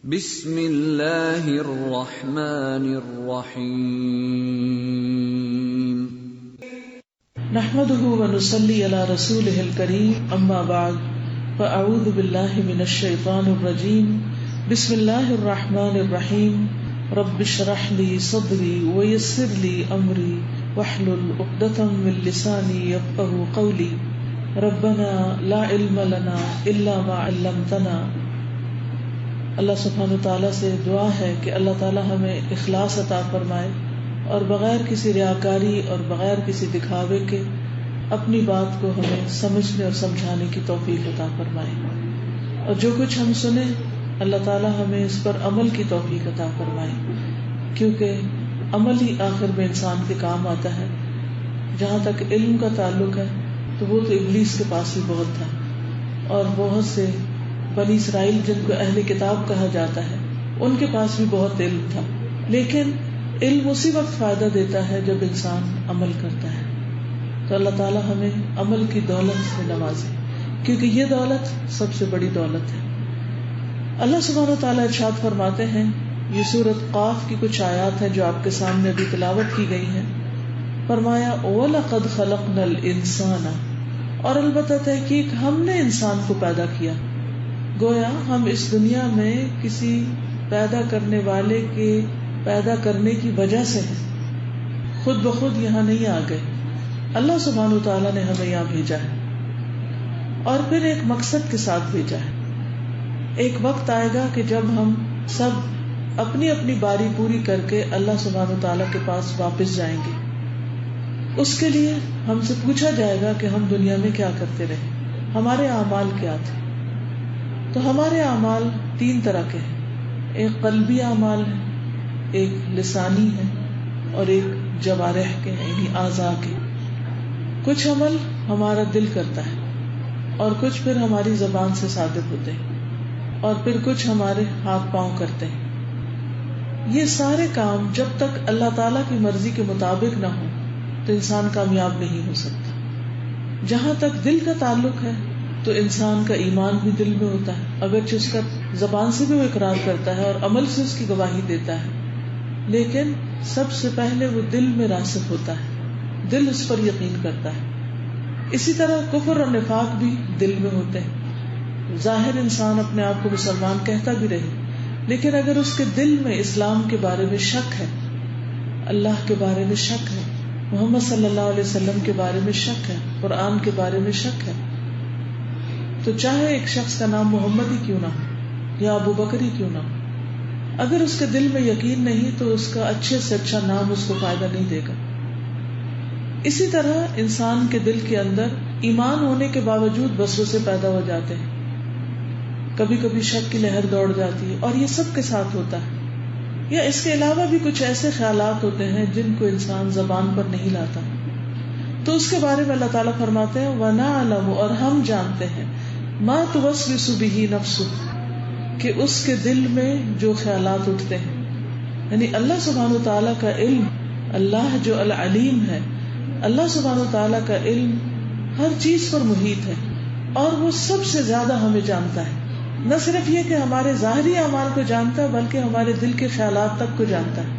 بسم اللہ الرحمن الرحیم نحمده ونصلی علی رسوله الکریم اما بعد فاعوذ باللہ من الشیطان الرجیم بسم اللہ الرحمن الرحیم رب اشرح لی صدری ویسر لی امری واحلل عقدۃ من لسانی یفقهوا قولی ربنا لا علم لنا الا ما علمتنا. اللہ سبحانہ تعالیٰ سے دعا ہے کہ اللہ تعالیٰ ہمیں اخلاص عطا فرمائے اور بغیر کسی ریاکاری اور بغیر کسی دکھاوے کے اپنی بات کو ہمیں سمجھنے اور سمجھانے کی توفیق عطا فرمائے، اور جو کچھ ہم سنیں اللہ تعالیٰ ہمیں اس پر عمل کی توفیق عطا فرمائے، کیونکہ عمل ہی آخر میں انسان کے کام آتا ہے. جہاں تک علم کا تعلق ہے تو وہ تو ابلیس کے پاس بھی بہت تھا، اور بہت سے بنی اسرائیل جن کو اہل کتاب کہا جاتا ہے ان کے پاس بھی بہت علم تھا، لیکن علم اسی وقت فائدہ دیتا ہے جب انسان عمل کرتا ہے. تو اللہ تعالیٰ ہمیں عمل کی دولت سے نوازے، کیونکہ یہ دولت سب سے بڑی دولت ہے. اللہ سبحانہ وتعالیٰ ارشاد فرماتے ہیں، یہ سورۃ قاف کی کچھ آیات ہیں جو آپ کے سامنے ابھی تلاوت کی گئی ہیں. فرمایا وَلَقَدْ خَلَقْنَا الْإِنسَانَ، اور البتہ تحقیق ہم نے انسان کو پیدا کیا. گویا ہم اس دنیا میں کسی پیدا کرنے والے کے پیدا کرنے کی وجہ سے ہیں، خود بخود یہاں نہیں آ گئے. اللہ سبحانہ وتعالیٰ نے ہمیں یہاں بھیجا ہے اور پھر ایک مقصد کے ساتھ بھیجا ہے. ایک وقت آئے گا کہ جب ہم سب اپنی اپنی باری پوری کر کے اللہ سبحانہ وتعالیٰ کے پاس واپس جائیں گے. اس کے لیے ہم سے پوچھا جائے گا کہ ہم دنیا میں کیا کرتے رہے، ہمارے اعمال کیا تھے. تو ہمارے اعمال تین طرح کے ہیں، ایک قلبی اعمال ہے، ایک لسانی ہے، اور ایک جوارح کے ہیں، یعنی اعضاء کے. کچھ عمل ہمارا دل کرتا ہے اور کچھ پھر ہماری زبان سے صادر ہوتے ہیں، اور پھر کچھ ہمارے ہاتھ پاؤں کرتے ہیں. یہ سارے کام جب تک اللہ تعالیٰ کی مرضی کے مطابق نہ ہو تو انسان کامیاب نہیں ہو سکتا. جہاں تک دل کا تعلق ہے تو انسان کا ایمان بھی دل میں ہوتا ہے، اگرچہ اس کا زبان سے بھی وہ اقرار کرتا ہے اور عمل سے اس کی گواہی دیتا ہے، لیکن سب سے پہلے وہ دل میں راسخ ہوتا ہے، دل اس پر یقین کرتا ہے. اسی طرح کفر اور نفاق بھی دل میں ہوتے ہیں. ظاہر انسان اپنے آپ کو مسلمان کہتا بھی رہے، لیکن اگر اس کے دل میں اسلام کے بارے میں شک ہے، اللہ کے بارے میں شک ہے، محمد صلی اللہ علیہ وسلم کے بارے میں شک ہے، قرآن کے بارے میں شک ہے، تو چاہے ایک شخص کا نام محمد ہی کیوں نہ ہو یا ابو بکر ہی کیوں نہ ہو، اگر اس کے دل میں یقین نہیں تو اس کا اچھے سے اچھا نام اس کو فائدہ نہیں دے گا. اسی طرح انسان کے دل کے اندر ایمان ہونے کے باوجود وسوسے پیدا ہو جاتے ہیں، کبھی کبھی شک کی لہر دوڑ جاتی ہے، اور یہ سب کے ساتھ ہوتا ہے. یا اس کے علاوہ بھی کچھ ایسے خیالات ہوتے ہیں جن کو انسان زبان پر نہیں لاتا، تو اس کے بارے میں اللہ تعالیٰ فرماتے ہیں وَنَعْلَمُ، اور ہم جانتے ہیں، مَا تُوَسْوِسُ بِهِ نَفْسُهُ، کہ اس کے دل میں جو خیالات اٹھتے ہیں. یعنی اللہ سبحانہ وتعالیٰ کا علم، اللہ جو العلیم ہے، اللہ سبحانہ وتعالیٰ کا علم ہر چیز پر محیط ہے، اور وہ سب سے زیادہ ہمیں جانتا ہے. نہ صرف یہ کہ ہمارے ظاہری اعمال کو جانتا ہے بلکہ ہمارے دل کے خیالات تک کو جانتا ہے.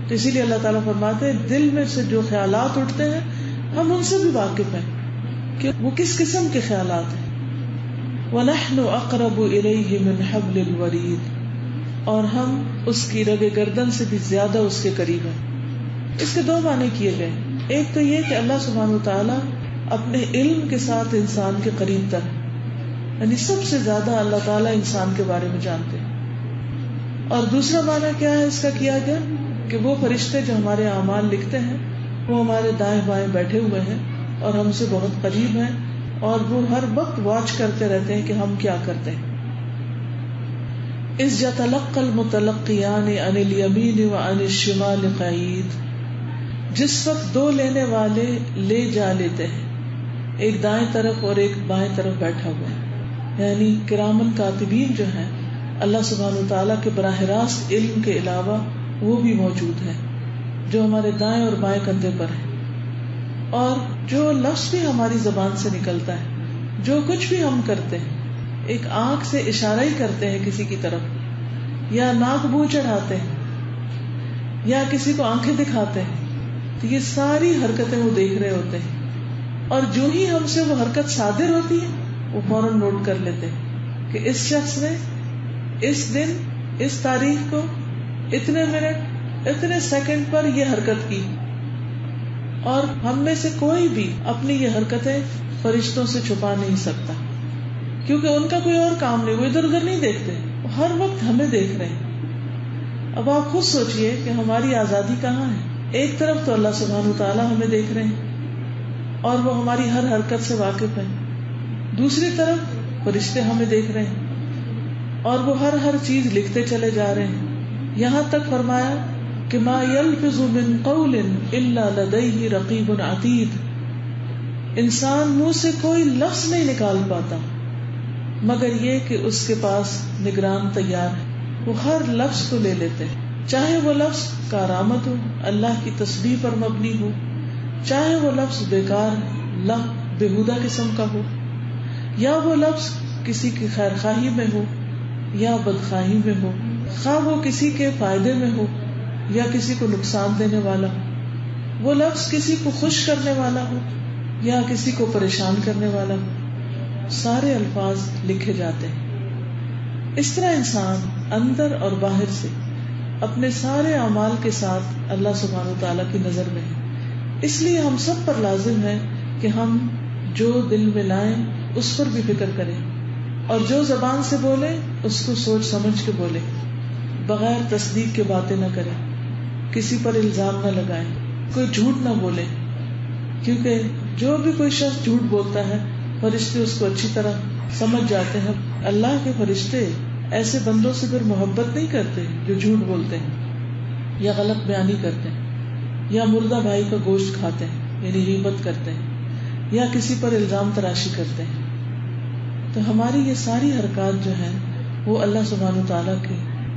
تو اسی لیے اللہ تعالیٰ فرماتے ہیں دل میں سے جو خیالات اٹھتے ہیں ہم ان سے بھی واقف ہیں کہ وہ کس قسم کے خیالات ہیں. وَنَحْنُ أَقْرَبُ إِلَيْهِ مِنْ حَبْلِ الْوَرِيدِ، اور ہم اس کی رگ گردن سے بھی زیادہ اس کے قریب ہیں. اس کے دو معنی کیے گئے. ایک تو یہ کہ اللہ سبحانہ وتعالیٰ اپنے علم کے ساتھ انسان کے قریب تر ہے، یعنی سب سے زیادہ اللہ تعالیٰ انسان کے بارے میں جانتے ہیں. اور دوسرا معنی کیا ہے اس کا کیا گیا کہ وہ فرشتے جو ہمارے اعمال لکھتے ہیں وہ ہمارے دائیں بائیں بیٹھے ہوئے ہیں اور ہم سے بہت قریب ہیں، اور وہ ہر وقت واچ کرتے رہتے ہیں کہ ہم کیا کرتے ہیں. اذ يتلقى المتلقيان عن اليمين وعن الشمال قعيد، جس وقت دو لینے والے لے جا لیتے ہیں، ایک دائیں طرف اور ایک بائیں طرف بیٹھا ہوا ہے. یعنی کرامن کاتبین جو ہیں اللہ سبحانہ وتعالیٰ کے براہ راست علم کے علاوہ وہ بھی موجود ہے جو ہمارے دائیں اور بائیں کندھے پر ہے، اور جو لفظ بھی ہماری زبان سے نکلتا ہے، جو کچھ بھی ہم کرتے ہیں، ایک آنکھ سے اشارہ ہی کرتے ہیں کسی کی طرف, یا ناک منہ چڑھاتے ہیں, یا کسی کو آنکھیں دکھاتے ہیں, تو یہ ساری حرکتیں وہ دیکھ رہے ہوتے ہیں, اور جو ہی ہم سے وہ حرکت صادر ہوتی ہے وہ فوراً نوٹ کر لیتے ہیں کہ اس شخص نے اس دن اس تاریخ کو اتنے منٹ اتنے سیکنڈ پر یہ حرکت کی. اور ہم میں سے کوئی بھی اپنی یہ حرکتیں فرشتوں سے چھپا نہیں سکتا, کیونکہ ان کا کوئی اور کام نہیں, وہ ادھر ادھر نہیں دیکھتے, وہ ہر وقت ہمیں دیکھ رہے ہیں. اب آپ خود سوچئے کہ ہماری آزادی کہاں ہے. ایک طرف تو اللہ سبحانہ وتعالیٰ ہمیں دیکھ رہے ہیں اور وہ ہماری ہر حرکت سے واقف ہیں, دوسری طرف فرشتے ہمیں دیکھ رہے ہیں اور وہ ہر چیز لکھتے چلے جا رہے ہیں. یہاں تک فرمایا کہ ما یلفظ من قول الا لدیہ رقیب عتید, انسان منہ سے کوئی لفظ نہیں نکال پاتا مگر یہ کہ اس کے پاس نگران تیار ہے, وہ ہر لفظ کو لے لیتے ہیں, چاہے وہ لفظ کارآمد ہو, اللہ کی تسبیح پر مبنی ہو, چاہے وہ لفظ بیکار بےہودہ قسم کا ہو, یا وہ لفظ کسی کی خیر خواہی میں ہو یا بدخواہی میں ہو, خواہ وہ کسی کے فائدے میں ہو یا کسی کو نقصان دینے والا ہو, وہ لفظ کسی کو خوش کرنے والا ہو یا کسی کو پریشان کرنے والا ہو, سارے الفاظ لکھے جاتے ہیں. اس طرح انسان اندر اور باہر سے اپنے سارے اعمال کے ساتھ اللہ سبحانہ وتعالیٰ کی نظر میں ہے. اس لیے ہم سب پر لازم ہے کہ ہم جو دل میں لائیں اس پر بھی فکر کریں, اور جو زبان سے بولیں اس کو سوچ سمجھ کے بولیں, بغیر تصدیق کے باتیں نہ کریں, کسی پر الزام نہ لگائیں, کوئی جھوٹ نہ بولیں, کیونکہ جو بھی کوئی شخص جھوٹ بولتا ہے فرشتے اس کو اچھی طرح سمجھ جاتے ہیں. اللہ کے فرشتے ایسے بندوں سے پھر محبت نہیں کرتے جو جھوٹ بولتے ہیں یا غلط بیانی کرتے ہیں یا مردہ بھائی کا گوشت کھاتے ہیں یعنی غیبت کرتے ہیں یا کسی پر الزام تراشی کرتے ہیں. تو ہماری یہ ساری حرکات جو ہیں وہ اللہ سبحانہ تعالیٰ کے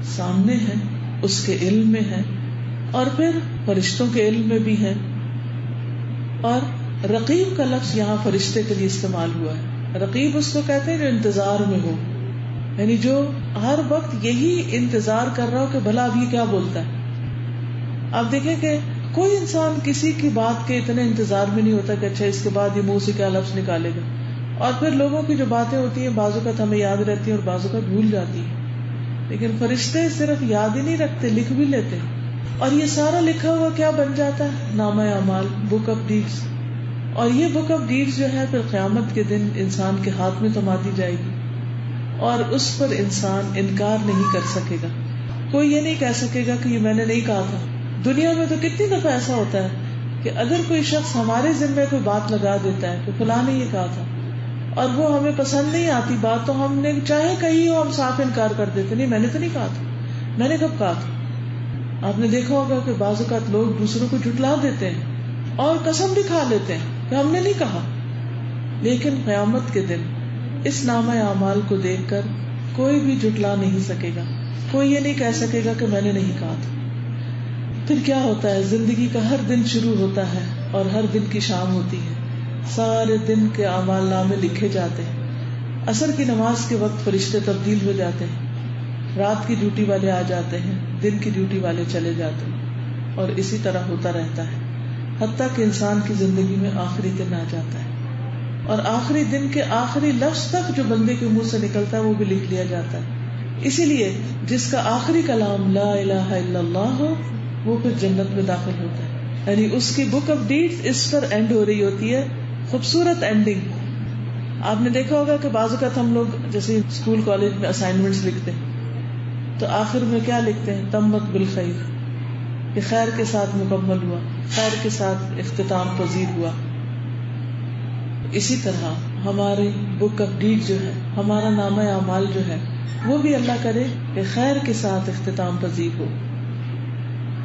سامنے ہیں, اس کے علم میں ہے, اور پھر فرشتوں کے علم میں بھی ہے. اور رقیب کا لفظ یہاں فرشتے کے لیے استعمال ہوا ہے. رقیب اس کو کہتے ہیں جو انتظار میں ہو, یعنی جو ہر وقت یہی انتظار کر رہا ہو کہ بھلا اب یہ کیا بولتا ہے. آپ دیکھیں کہ کوئی انسان کسی کی بات کے اتنے انتظار میں نہیں ہوتا کہ اچھا اس کے بعد یہ منہ سے کیا لفظ نکالے گا. اور پھر لوگوں کی جو باتیں ہوتی ہیں بعض اوقات ہمیں یاد رہتی ہیں اور بعض اوقات بھول جاتی ہیں, لیکن فرشتے صرف یاد ہی نہیں رکھتے, لکھ بھی لیتے ہیں. اور یہ سارا لکھا ہوا کیا بن جاتا ہے؟ نامہ اعمال, بک آف ڈیڈز. اور یہ بک آف ڈیڈز جو ہے پھر قیامت کے دن انسان کے ہاتھ میں تما دی جائے گی, اور اس پر انسان انکار نہیں کر سکے گا. کوئی یہ نہیں کہہ سکے گا کہ یہ میں نے نہیں کہا تھا. دنیا میں تو کتنی دفعہ ایسا ہوتا ہے کہ اگر کوئی شخص ہمارے ذمے کوئی بات لگا دیتا ہے کہ فلاں نے یہ کہا تھا اور وہ ہمیں پسند نہیں آتی بات, تو ہم نے چاہے کہی ہو ہم صاف انکار کر دیتے, نہیں میں نے تو نہیں کہا تھا, میں نے کب کہا تھا. آپ نے دیکھا ہوگا کہ بعض اوقات لوگ دوسروں کو جھٹلا دیتے ہیں اور قسم بھی کھا لیتے ہیں کہ ہم نے نہیں کہا. لیکن قیامت کے دن اس نامہ اعمال کو دیکھ کر کوئی بھی جھٹلا نہیں سکے گا, کوئی یہ نہیں کہہ سکے گا کہ میں نے نہیں کہا تھا. پھر کیا ہوتا ہے, زندگی کا ہر دن شروع ہوتا ہے اور ہر دن کی شام ہوتی ہے, سارے دن کے اعمال نامے لکھے جاتے ہیں. عصر کی نماز کے وقت فرشتے تبدیل ہو جاتے ہیں, رات کی ڈیوٹی والے آ جاتے ہیں, دن کی ڈیوٹی والے چلے جاتے ہیں, اور اسی طرح ہوتا رہتا ہے حتیٰ کہ انسان کی زندگی میں آخری دن آ جاتا ہے, اور آخری دن کے آخری لفظ تک جو بندے کے منہ سے نکلتا ہے وہ بھی لکھ لیا جاتا ہے. اسی لیے جس کا آخری کلام لا الہ الا اللہ ہو وہ پھر جنت میں داخل ہوتا ہے, یعنی اس کی بک آف ڈیڈز اس پر اینڈ ہو رہی ہوتی ہے, خوبصورت اینڈنگ. آپ نے دیکھا ہوگا کہ بعض اوقات ہم لوگ جیسے اسکول کالج میں اسائنمنٹس لکھتے ہیں تو آخر میں کیا لکھتے ہیں, تمت بالخیر, کہ خیر کے ساتھ مکمل ہوا, خیر کے ساتھ اختتام پذیر ہوا. اسی طرح ہماری بک آف ڈیڈ جو ہے, ہمارا نامہ اعمال جو ہے, وہ بھی اللہ کرے کہ خیر کے ساتھ اختتام پذیر ہو.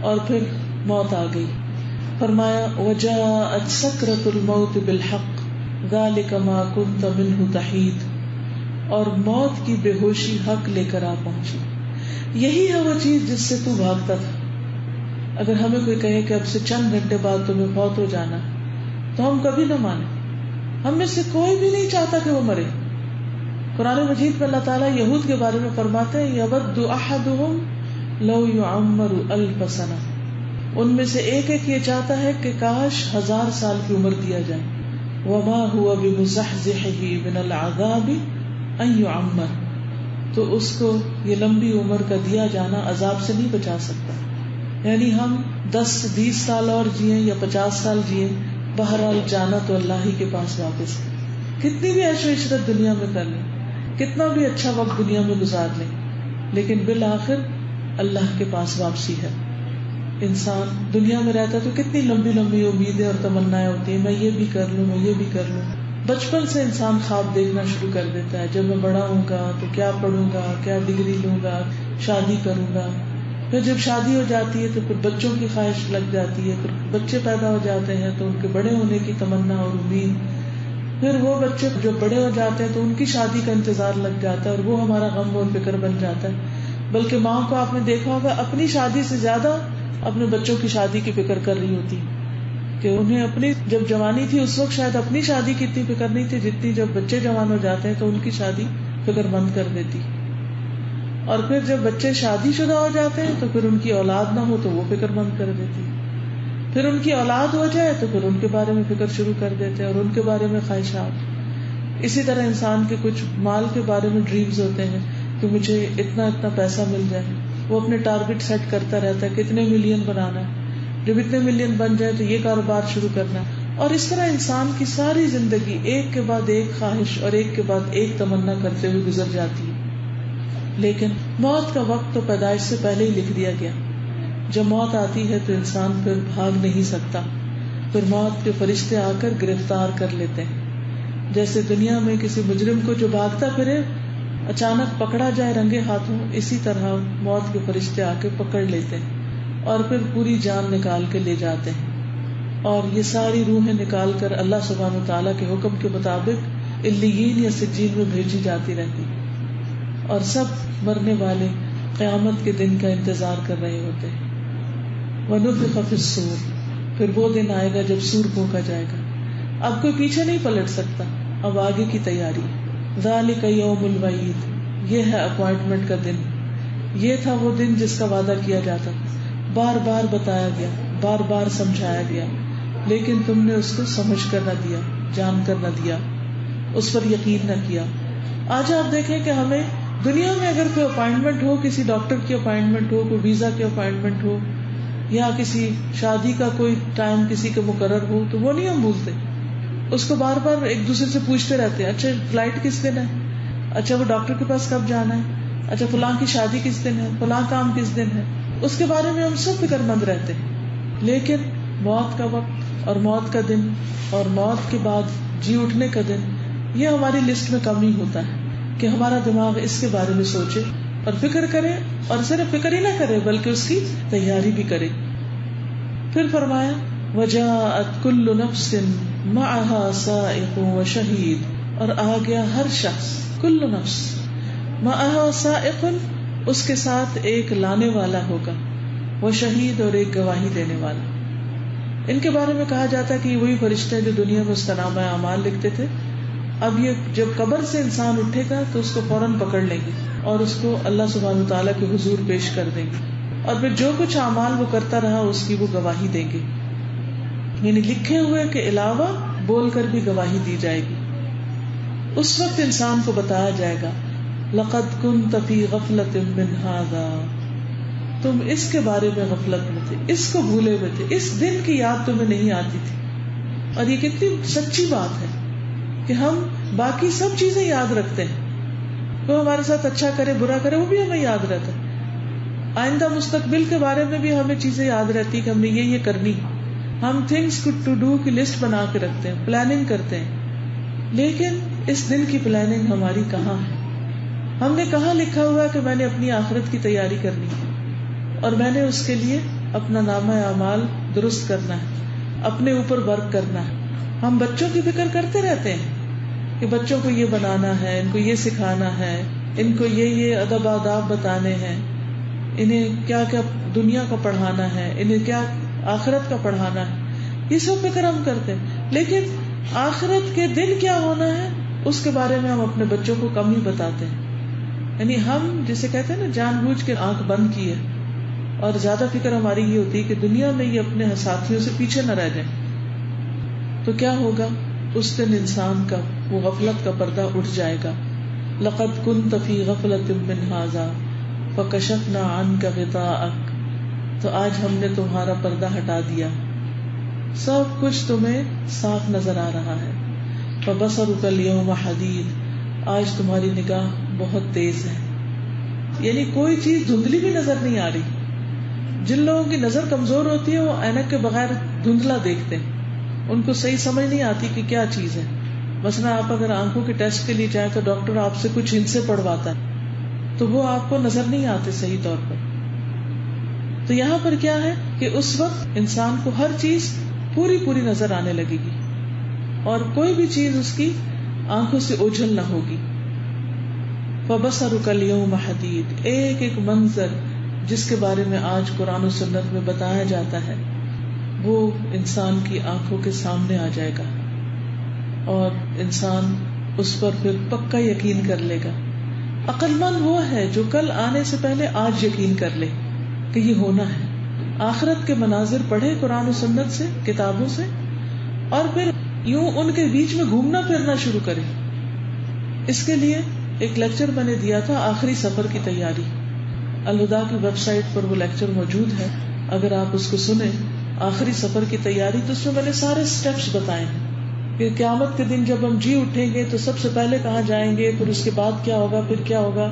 اور پھر موت آ گئی, فرمایا وجاءت سکرۃ الموت بالحق ذلک ما كنت منہ تحید, اور موت کی بے ہوشی حق لے کر آ پہنچی. یہی ہے وہ چیز جس سے تو بھاگتا تھا. اگر ہمیں کوئی کہے کہ اب سے چند گھنٹے بعد تمہیں فوت ہو جانا تو ہم کبھی نہ مانیں. ہم میں سے کوئی بھی نہیں چاہتا کہ وہ مرے, قرآن مجید میں اللہ تعالیٰ یہود کے بارے میں فرماتے ہیں یود احدہم لو یعمر الف سنہ، ان میں سے ایک ایک یہ چاہتا ہے کہ کاش 1000 سال کی عمر دیا جائے. وما هو بمزحزحه من العذاب ان يعمر، تو اس کو یہ لمبی عمر کا دیا جانا عذاب سے نہیں بچا سکتا. یعنی ہم 10-20 سال اور جیئیں یا 50 سال جیئیں، بہرحال جانا تو اللہ ہی کے پاس واپس ہے. کتنی بھی عیش و عشرت دنیا میں کر لیں، کتنا بھی اچھا وقت دنیا میں گزار لیں، لیکن بالآخر اللہ کے پاس واپسی ہے. انسان دنیا میں رہتا تو کتنی لمبی لمبی امیدیں اور تمنائیں ہوتی ہیں، میں یہ بھی کر لوں، میں یہ بھی کر لوں. بچپن سے انسان خواب دیکھنا شروع کر دیتا ہے، جب میں بڑا ہوں گا تو کیا پڑھوں گا، کیا ڈگری لوں گا، شادی کروں گا. پھر جب شادی ہو جاتی ہے تو پھر بچوں کی خواہش لگ جاتی ہے، پھر بچے پیدا ہو جاتے ہیں تو ان کے بڑے ہونے کی تمنا اور امید. پھر وہ بچے جو بڑے ہو جاتے ہیں تو ان کی شادی کا انتظار لگ جاتا ہے اور وہ ہمارا غم اور فکر بن جاتا ہے. بلکہ ماں کو آپ نے دیکھا ہوگا اپنی شادی سے زیادہ اپنے بچوں کی شادی کی فکر کر رہی ہوتی، کہ انہیں اپنی جب جوانی تھی اس وقت شاید اپنی شادی کی اتنی فکر نہیں تھی جتنی جب بچے جوان ہو جاتے ہیں تو ان کی شادی فکر مند کر دیتی. اور پھر جب بچے شادی شدہ ہو جاتے ہیں تو پھر ان کی اولاد نہ ہو تو وہ فکر مند کر دیتی. پھر ان کی اولاد ہو جائے تو پھر ان کے بارے میں فکر شروع کر دیتے ہیں اور ان کے بارے میں خواہشات. اسی طرح انسان کے کچھ مال کے بارے میں ڈریمز ہوتے ہیں کہ مجھے اتنا اتنا پیسہ مل جائے، وہ اپنے ٹارگٹ سیٹ کرتا رہتا ہے کتنے ملین بنانا ہے، جب اتنے ملین بن جائے تو یہ کاروبار شروع کرنا ہے. اور اس طرح انسان کی ساری زندگی ایک کے بعد ایک خواہش اور ایک کے بعد ایک تمنا کرتے ہوئے گزر جاتی ہے. لیکن موت کا وقت تو پیدائش سے پہلے ہی لکھ دیا گیا. جب موت آتی ہے تو انسان پھر بھاگ نہیں سکتا، پھر موت کے فرشتے آ کر گرفتار کر لیتے ہیں. جیسے دنیا میں کسی مجرم کو جو بھاگتا پھرے اچانک پکڑا جائے رنگے ہاتھوں، اسی طرح موت کے فرشتے آ کے پکڑ لیتے ہیں اور پھر پوری جان نکال کے لے جاتے ہیں. اور یہ ساری روحیں نکال کر اللہ سبحانہ وتعالیٰ کے حکم کے مطابق علیین یا سجین میں بھیجی جاتی رہتی، اور سب مرنے والے قیامت کے دن کا انتظار کر رہے ہوتے ہیں. وَنُفِخَ فِي الصُّورِ، پھر وہ دن آئے گا جب سور پھونکا جائے گا. اب کوئی پیچھے نہیں پلٹ سکتا، اب آگے کی تیاری. ذَلِكَ يَوْمُ الْوَعِيدِ، یہ ہے اپوائنٹمنٹ کا دن. یہ تھا وہ دن جس کا وعدہ کیا جاتا، بار بار بتایا گیا، بار بار سمجھایا گیا، لیکن تم نے اس کو سمجھ کر نہ دیا، جان کر نہ دیا، اس پر یقین نہ کیا. آج آپ دیکھیں کہ ہمیں دنیا میں اگر کوئی اپوائنٹمنٹ ہو، کسی ڈاکٹر کی اپوائنٹمنٹ ہو، کوئی ویزا کی اپوائنٹمنٹ ہو، یا کسی شادی کا کوئی ٹائم کسی کا مقرر ہو، تو وہ نہیں ہم بھولتے، اس کو بار بار ایک دوسرے سے پوچھتے رہتے ہیں. اچھا فلائٹ کس دن ہے، اچھا وہ ڈاکٹر کے پاس کب جانا ہے، اچھا فلاں کی شادی کس دن ہے، فلاں کام کس دن ہے. اس کے بارے میں ہم سب فکر مند رہتے ہیں. لیکن موت کا وقت اور موت کا دن اور موت کے بعد جی اٹھنے کا دن، یہ ہماری لسٹ میں کم ہی ہوتا ہے کہ ہمارا دماغ اس کے بارے میں سوچے اور فکر کرے، اور صرف فکر ہی نہ کرے بلکہ اس کی تیاری بھی کرے. پھر فرمایا وَجَاءَتْ كُلُّ نَفْسٍ مَعَهَا سَائِقٌ وَشَهِيدٌ، اور آ گیا ہر شخص، کل نفس، مَعَهَا سَائِقٌ، اس کے ساتھ ایک لانے والا ہوگا، وشہید، اور ایک گواہی دینے والا. ان کے بارے میں کہا جاتا ہے کہ یہ وہی فرشتے ہیں جو دنیا میں اس کا نامہ اعمال لکھتے تھے. اب یہ جب قبر سے انسان اٹھے گا تو اس کو فوراً پکڑ لیں گے اور اس کو اللہ سبحانہ وتعالیٰ کے حضور پیش کر دیں گے، اور پھر جو کچھ اعمال وہ کرتا رہا اس کی وہ گواہی دیں گے. یعنی لکھے ہوئے کے علاوہ بول کر بھی گواہی دی جائے گی. اس وقت انسان کو بتایا جائے گا لقد كنت في غفلة من هذا، تم اس کے بارے میں غفلت میں تھے، اس کو بھولے ہوئے تھے، اس دن کی یاد تمہیں نہیں آتی تھی. اور یہ کتنی سچی بات ہے کہ ہم باقی سب چیزیں یاد رکھتے ہیں، کوئی ہمارے ساتھ اچھا کرے برا کرے وہ بھی ہمیں یاد رہتا ہے. آئندہ مستقبل کے بارے میں بھی ہمیں چیزیں یاد رہتی کہ ہم نے یہ کرنی. ہم تھنگس ٹو ڈو کی لسٹ بنا کے رکھتے ہیں، پلاننگ کرتے ہیں، لیکن اس دن کی پلاننگ ہماری کہاں ہے؟ ہم نے کہاں لکھا ہوا کہ میں نے اپنی آخرت کی تیاری کرنی ہے اور میں نے اس کے لیے اپنا نامہ اعمال درست کرنا ہے، اپنے اوپر ورک کرنا ہے. ہم بچوں کی فکر کرتے رہتے ہیں کہ بچوں کو یہ بنانا ہے، ان کو یہ سکھانا ہے، ان کو یہ ادب آداب بتانے ہیں، انہیں کیا کیا دنیا کا پڑھانا ہے، انہیں کیا آخرت کا پڑھانا ہے. یہ سب فکر ہم کرتے ہیں، لیکن آخرت کے دن کیا ہونا ہے اس کے بارے میں ہم اپنے بچوں کو کم ہی بتاتے ہیں. یعنی ہم جسے کہتے ہیں نا جان بوجھ کے آنکھ بند کی ہے، اور زیادہ فکر ہماری یہ ہوتی ہے کہ دنیا میں یہ اپنے ساتھیوں سے پیچھے نہ رہ جائیں. تو کیا ہوگا؟ اس دن انسان کا وہ غفلت کا پردہ اٹھ جائے گا. لقد كنت في غفلة من هذا فكشفنا عنك غطاءك، تو آج ہم نے تمہارا پردہ ہٹا دیا، سب کچھ تمہیں صاف نظر آ رہا ہے. فبصرك اليوم حديد، آج تمہاری نگاہ بہت تیز ہے. یعنی کوئی چیز دھندلی بھی نظر نہیں آ رہی. جن لوگوں کی نظر کمزور ہوتی ہے وہ اینک کے بغیر دھندلا دیکھتے ہیں، ان کو صحیح سمجھ نہیں آتی کہ کیا چیز ہے. مثلا آپ اگر آنکھوں کے ٹیسٹ کے لیے جائیں تو ڈاکٹر آپ سے کچھ ہنٹ سے پڑھواتا ہے تو وہ آپ کو نظر نہیں آتے صحیح طور پر. تو یہاں پر کیا ہے کہ اس وقت انسان کو ہر چیز پوری نظر آنے لگے گی اور کوئی بھی چیز اس کی آنکھوں سے اوجھل نہ ہوگی. فَبَصَرُكَ الْيَوْمَ حَدِيدٌ، ایک ایک منظر جس کے بارے میں آج قرآن و سنت میں بتایا جاتا ہے وہ انسان کی آنکھوں کے سامنے آ جائے گا اور انسان اس پر پھر پکا یقین کر لے گا. عقل مند وہ ہے جو کل آنے سے پہلے آج یقین کر لے کہ یہ ہونا ہے. آخرت کے مناظر پڑھے قرآن و سنت سے، کتابوں سے، اور پھر یوں ان کے بیچ میں گھومنا پھرنا شروع کرے. اس کے لیے ایک لیکچر میں نے دیا تھا، آخری سفر کی تیاری. الہدا کی ویب سائٹ پر وہ لیکچر موجود ہے، اگر آپ اس کو سنیں، آخری سفر کی تیاری. تو اس میں نے سارے سٹیپس بتائے ہیں کہ قیامت کے دن جب ہم جی اٹھیں گے تو سب سے پہلے کہاں جائیں گے، پھر اس کے بعد کیا ہوگا، پھر کیا ہوگا،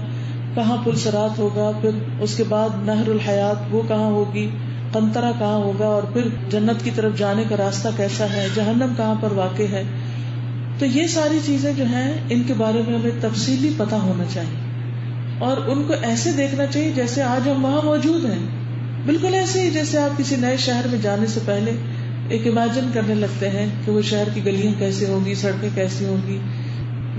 کہاں پل صراط ہوگا، پھر اس کے بعد نہر الحیات وہ کہاں ہوگی، قنطرہ کہاں ہوگا، اور پھر جنت کی طرف جانے کا راستہ کیسا ہے، جہنم کہاں پر واقع ہے. تو یہ ساری چیزیں جو ہیں ان کے بارے میں ہمیں تفصیلی پتہ ہونا چاہیے اور ان کو ایسے دیکھنا چاہیے جیسے آج ہم وہاں موجود ہیں. بالکل ایسے ہی جیسے آپ کسی نئے شہر میں جانے سے پہلے ایک امیجن کرنے لگتے ہیں کہ وہ شہر کی گلیاں کیسے ہوں گی، سڑکیں کیسی ہوں گی،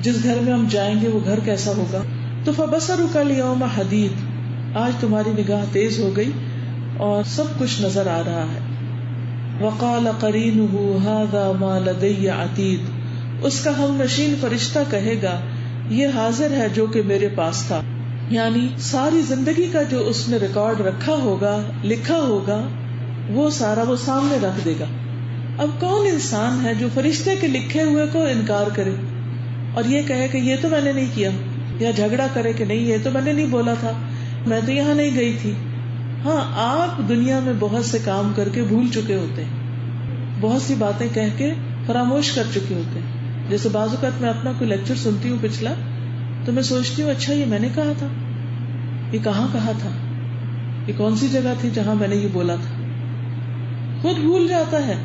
جس گھر میں ہم جائیں گے وہ گھر کیسا ہوگا. تو فَبَصَرُكَ الْيَوْمَ حَدِيدٌ، آج تمہاری نگاہ تیز ہو گئی اور سب کچھ نظر آ رہا ہے. وَقَالَ قَرِينُهُ هَذَا مَا لَدَيَّ عَتِيدٌ، اس کا ہم نشین فرشتہ کہے گا یہ حاضر ہے جو کہ میرے پاس تھا. یعنی ساری زندگی کا جو اس نے ریکارڈ رکھا ہوگا، لکھا ہوگا، وہ سارا وہ سامنے رکھ دے گا. اب کون انسان ہے جو فرشتے کے لکھے ہوئے کو انکار کرے اور یہ کہے کہ یہ تو میں نے نہیں کیا، یا جھگڑا کرے کہ نہیں یہ تو میں نے نہیں بولا تھا، میں تو یہاں نہیں گئی تھی. ہاں، آپ دنیا میں بہت سے کام کر کے بھول چکے ہوتے ہیں، بہت سی باتیں کہہ کے فراموش کر چکے ہوتے ہیں. جیسے بعض اوقات میں اپنا کوئی لیکچر سنتی ہوں پچھلا تو میں سوچتی ہوں اچھا یہ میں نے کہا تھا، یہ کہاں کہا تھا، یہ کون سی جگہ تھی جہاں میں نے یہ بولا تھا. خود بھول جاتا ہے.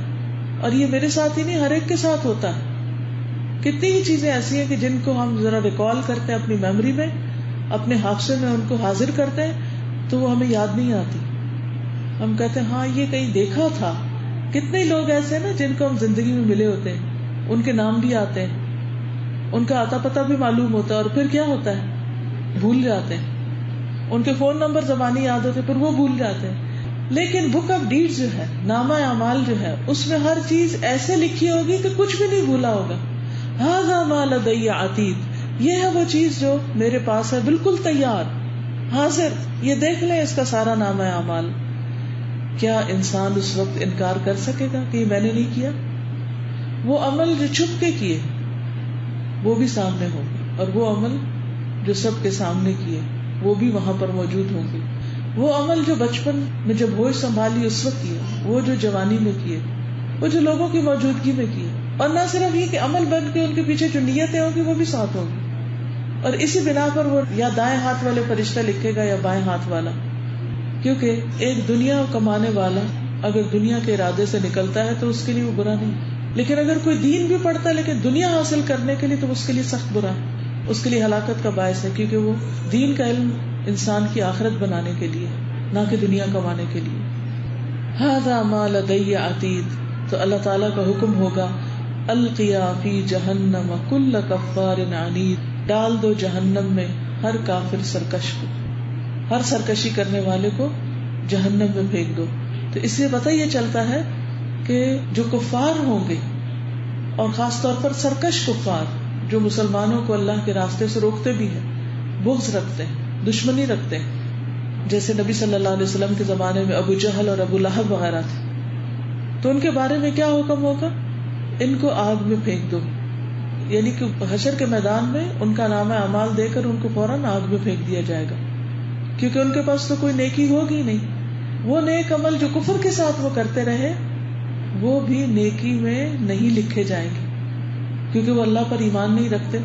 اور یہ میرے ساتھ ہی نہیں، ہر ایک کے ساتھ ہوتا ہے. کتنی ہی چیزیں ایسی ہیں کہ جن کو ہم ذرا ریکال کرتے ہیں اپنی میموری میں، اپنے حافظے میں ان کو حاضر کرتے ہیں تو وہ ہمیں یاد نہیں آتی. ہم کہتے ہیں ہاں یہ کہیں دیکھا تھا. کتنے لوگ ایسے ہیں نا جن کو ہم زندگی میں ملے ہوتے ہیں، ان کے نام بھی آتے ہیں، ان کا آتا پتہ بھی معلوم ہوتا ہے، اور پھر کیا ہوتا ہے، بھول جاتے ہیں. ان کے فون نمبر زبانی یاد ہوتے پھر وہ بھول جاتے ہیں. لیکن بک آف ڈیڈز جو ہے، نامہ اعمال جو ہے، اس میں ہر چیز ایسے لکھی ہوگی کہ کچھ بھی نہیں بھولا ہوگا. ھذا ما لدی عتید، یہ ہے وہ چیز جو میرے پاس ہے، بالکل تیار، حاضر. یہ دیکھ لیں اس کا سارا نامہ اعمال. کیا انسان اس وقت انکار کر سکے گا کہ یہ میں نے نہیں کیا؟ وہ عمل جو چھپ کے کیے وہ بھی سامنے ہوں گے، اور وہ عمل جو سب کے سامنے کیے وہ بھی وہاں پر موجود ہوں گے. وہ عمل جو بچپن میں جب ہوش سنبھالی اس وقت کیا، وہ جو جوانی میں کیے، وہ جو لوگوں کی موجودگی میں کیے، اور نہ صرف یہ کہ عمل بن کے ان کے پیچھے جو نیتیں ہوں گی وہ بھی ساتھ ہوں گی. اور اسی بنا پر وہ یا دائیں ہاتھ والے فرشتہ لکھے گا یا بائیں ہاتھ والا. کیونکہ ایک دنیا کمانے والا اگر دنیا کے ارادے سے نکلتا ہے تو اس کے لیے وہ برا نہیں، لیکن اگر کوئی دین بھی پڑھتا ہے لیکن دنیا حاصل کرنے کے لیے تو اس کے لیے سخت برا ہے، اس کے لیے ہلاکت کا باعث ہے. کیونکہ وہ دین کا علم انسان کی آخرت بنانے کے لیے، نہ کہ دنیا کمانے کے لیے. ھذا ما لدی عتید، تو اللہ تعالیٰ کا حکم ہوگا القیا فی جہنم کل کفار عنید، ڈال دو جہنم میں ہر کافر سرکش کو، ہر سرکشی کرنے والے کو جہنم میں پھینک دو. تو اس سے پتہ یہ چلتا ہے کہ جو کفار ہوں گے اور خاص طور پر سرکش کفار، جو مسلمانوں کو اللہ کے راستے سے روکتے بھی ہیں، بغض رکھتے ہیں، دشمنی رکھتے ہیں، جیسے نبی صلی اللہ علیہ وسلم کے زمانے میں ابو جہل اور ابو لہب وغیرہ تھے، تو ان کے بارے میں کیا حکم ہوگا؟ ان کو آگ میں پھینک دو، یعنی کہ حشر کے میدان میں ان کا نامہ اعمال دے کر ان کو فوراً آگ میں پھینک دیا جائے گا، کیونکہ ان کے پاس تو کوئی نیکی ہوگی نہیں. وہ نیک عمل جو کفر کے ساتھ وہ کرتے رہے وہ بھی نیکی میں نہیں لکھے جائیں گے، کیونکہ وہ اللہ پر ایمان نہیں رکھتے.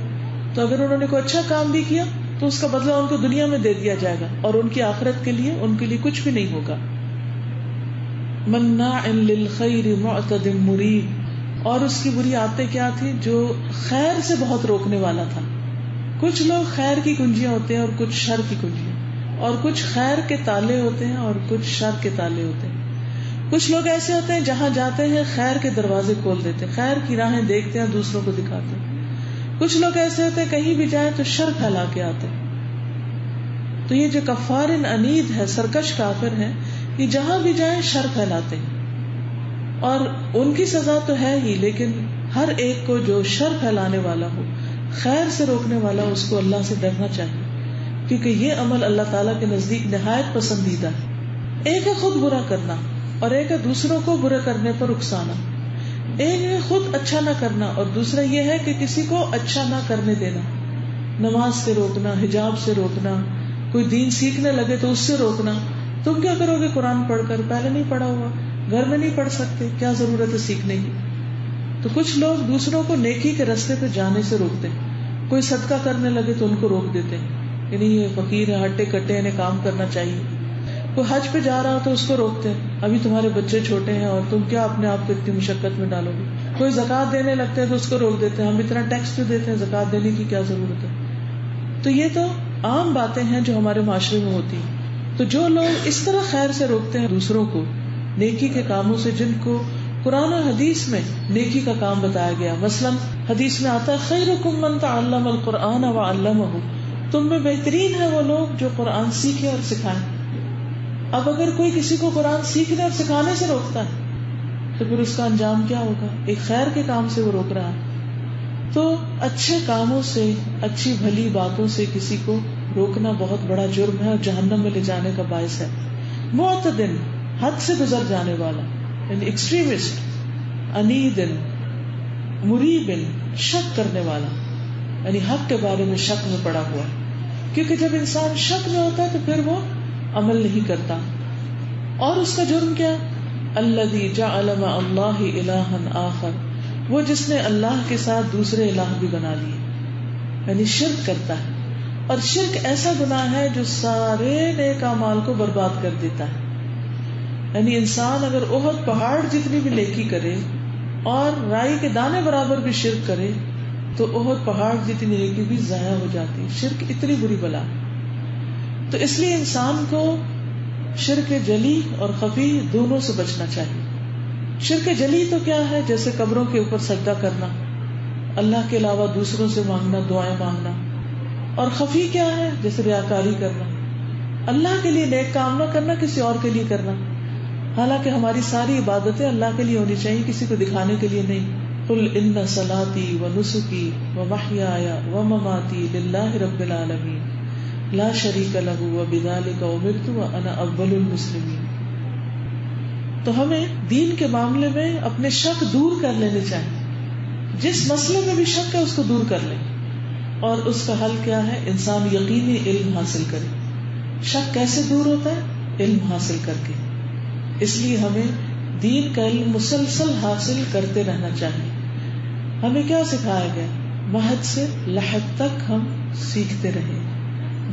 تو اگر انہوں نے کوئی اچھا کام بھی کیا تو اس کا بدلہ ان کو دنیا میں دے دیا جائے گا، اور ان کی آخرت کے لیے ان کے لیے کچھ بھی نہیں ہوگا. مناع للخیر معتد مریب، اور اس کی بری عادتیں کیا تھی؟ جو خیر سے بہت روکنے والا تھا. کچھ لوگ خیر کی کنجیاں ہوتے ہیں اور کچھ شر کی کنجیاں، اور کچھ خیر کے تالے ہوتے ہیں اور کچھ شر کے تالے ہوتے ہیں. کچھ لوگ ایسے ہوتے ہیں جہاں جاتے ہیں خیر کے دروازے کھول دیتے ہیں، خیر کی راہیں دیکھتے ہیں، دوسروں کو دکھاتے ہیں. کچھ لوگ ایسے ہوتے ہیں کہیں بھی جائیں تو شر پھیلا کے آتے ہیں. تو یہ جو کفار عنید ہے، سرکش کافر ہیں، یہ جہاں بھی جائیں شر پھیلاتے ہیں، اور ان کی سزا تو ہے ہی، لیکن ہر ایک کو جو شر پھیلانے والا ہو، خیر سے روکنے والا، اس کو اللہ سے ڈرنا چاہیے، کیونکہ یہ عمل اللہ تعالیٰ کے نزدیک نہایت پسندیدہ ہے. ایک ہے خود برا کرنا اور ایک ہے دوسروں کو برا کرنے پر اکسانا. ایک ہے خود اچھا نہ کرنا اور دوسرا یہ ہے کہ کسی کو اچھا نہ کرنے دینا. نماز سے روکنا، حجاب سے روکنا، کوئی دین سیکھنے لگے تو اس سے روکنا. تم کیا کرو گے قرآن پڑھ کر؟ پہلے نہیں پڑھا ہوا، گھر میں نہیں پڑھ سکتے، کیا ضرورت ہے سیکھنے کی؟ تو کچھ لوگ دوسروں کو نیکی کے راستے پہ جانے سے روکتے ہیں. کوئی صدقہ کرنے لگے تو ان کو روک دیتے ہیں، یعنی یہ فقیر ہے، ہٹے کٹے، انہیں کام کرنا چاہیے. کوئی حج پہ جا رہا ہو تو اس کو روکتے ہیں، ابھی تمہارے بچے چھوٹے ہیں اور تم کیا اپنے آپ کو اتنی مشقت میں ڈالو گے. کوئی زکوٰۃ دینے لگتے ہیں تو اس کو روک دیتے ہیں، ہم اتنا ٹیکس کیوں دیتے ہیں، زکوٰۃ دینے کی کیا ضرورت ہے. تو یہ تو عام باتیں ہیں جو ہمارے معاشرے میں ہوتی ہیں. تو جو لوگ اس طرح خیر سے روکتے ہیں دوسروں کو نیکی کے کاموں سے، جن کو قرآن و حدیث میں نیکی کا کام بتایا گیا، مثلا حدیث میں آتا ہے خیرکم من تعلم القرآن وعلمہ، تم میں بہترین ہے وہ لوگ جو قرآن سیکھیں اور سکھائیں. اب اگر کوئی کسی کو قرآن سیکھنے اور سکھانے سے روکتا ہے تو پھر اس کا انجام کیا ہوگا؟ ایک خیر کے کام سے وہ روک رہا ہے. تو اچھے کاموں سے، اچھی بھلی باتوں سے کسی کو روکنا بہت بڑا جرم ہے اور جہنم میں لے جانے کا باعث ہے. معتدن، حد سے گزر جانے والا، یعنی ایکسٹریمسٹ. عنیدن، مریبن، شک کرنے والا، یعنی حق کے بارے میں شک میں پڑا ہوا. کیونکہ جب انسان شک میں ہوتا ہے تو پھر وہ عمل نہیں کرتا. اور اس کا جرم کیا؟ الذی جعل مع اللہ الہا آخر، وہ جس نے اللہ کے ساتھ دوسرے الہ بھی بنا لیے، یعنی شرک کرتا ہے. اور شرک ایسا گناہ ہے جو سارے نیک اعمال کو برباد کر دیتا ہے. یعنی انسان اگر احد پہاڑ جتنی بھی نیکی کرے اور رائی کے دانے برابر بھی شرک کرے تو احد پہاڑ جتنی نیکی بھی ضائع ہو جاتی ہے. شرک اتنی بری بلا ہے. تو اس لیے انسان کو شرک جلی اور خفی دونوں سے بچنا چاہیے. شرک جلی تو کیا ہے؟ جیسے قبروں کے اوپر سجدہ کرنا، اللہ کے علاوہ دوسروں سے مانگنا، دعائیں مانگنا. اور خفی کیا ہے؟ جیسے ریاکاری کرنا، اللہ کے لیے نیک کام نہ کرنا، کسی اور کے لیے کرنا. حالانکہ ہماری ساری عبادتیں اللہ کے لیے ہونی چاہیے، کسی کو دکھانے کے لیے نہیں. قل ان صلاتی ونسکی ومحیایا ومماتی للہ رب العالمین لا شریک لہ وبذلک امرت وانا اول المسلمین. تو ہمیں دین کے معاملے میں اپنے شک دور کر لینے چاہیے. جس مسئلے میں بھی شک ہے اس کو دور کر لیں. اور اس کا حل کیا ہے؟ انسان یقینی علم حاصل کرے. شک کیسے دور ہوتا ہے؟ علم حاصل کر کے. اس لیے ہمیں دین کا علم مسلسل حاصل کرتے رہنا چاہیے. ہمیں کیا سکھایا گیا؟ مہد سے لحد تک ہم سیکھتے رہیں،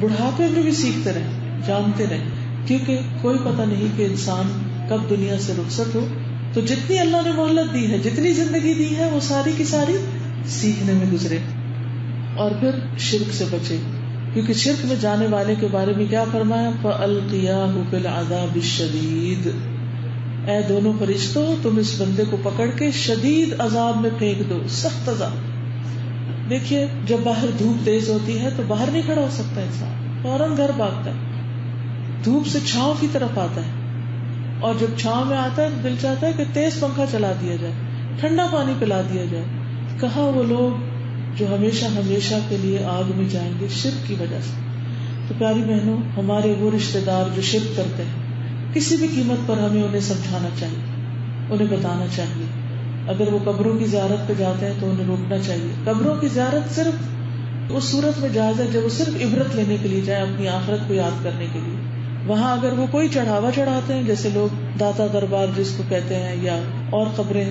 بڑھاپے میں بھی سیکھتے رہیں، جانتے رہیں، کیونکہ کوئی پتہ نہیں کہ انسان کب دنیا سے رخصت ہو. تو جتنی اللہ نے مہلت دی ہے، جتنی زندگی دی ہے، وہ ساری کی ساری سیکھنے میں گزرے. اور پھر شرک سے بچے، کیونکہ شرک میں جانے والے کے بارے میں کیا فرمایا؟ فَأَلْقِيَاهُ فِي الْعَذَابِ الشَّدِيدِ، اے دونوں فرشتوں تم اس بندے کو پکڑ کے شدید عذاب میں پھینک دو، سخت عذاب. دیکھیے جب باہر دھوپ تیز ہوتی ہے تو باہر نہیں کھڑا ہو سکتا انسان، فوراً گھر بھاگتا ہے. دھوپ سے چھاؤں کی طرف آتا ہے، اور جب چھاؤں میں آتا ہے تو دل چاہتا ہے کہ تیز پنکھا چلا دیا جائے، ٹھنڈا پانی پلا دیا جائے. کہاں وہ لوگ جو ہمیشہ ہمیشہ کے لیے آگ میں جائیں گے شرک کی وجہ سے. تو پیاری بہنوں، ہمارے وہ رشتے دار جو شرک کرتے ہیں، کسی بھی قیمت پر ہمیں انہیں سمجھانا چاہیے، انہیں بتانا چاہیے. اگر وہ قبروں کی زیارت پہ جاتے ہیں تو انہیں روکنا چاہیے. قبروں کی زیارت صرف اس صورت میں جائز ہے جب وہ صرف عبرت لینے کے لیے جائیں، اپنی آخرت کو یاد کرنے کے لیے. وہاں اگر وہ کوئی چڑھاوا چڑھاتے ہیں، جیسے لوگ داتا دربار جس کو کہتے ہیں، یا اور قبریں،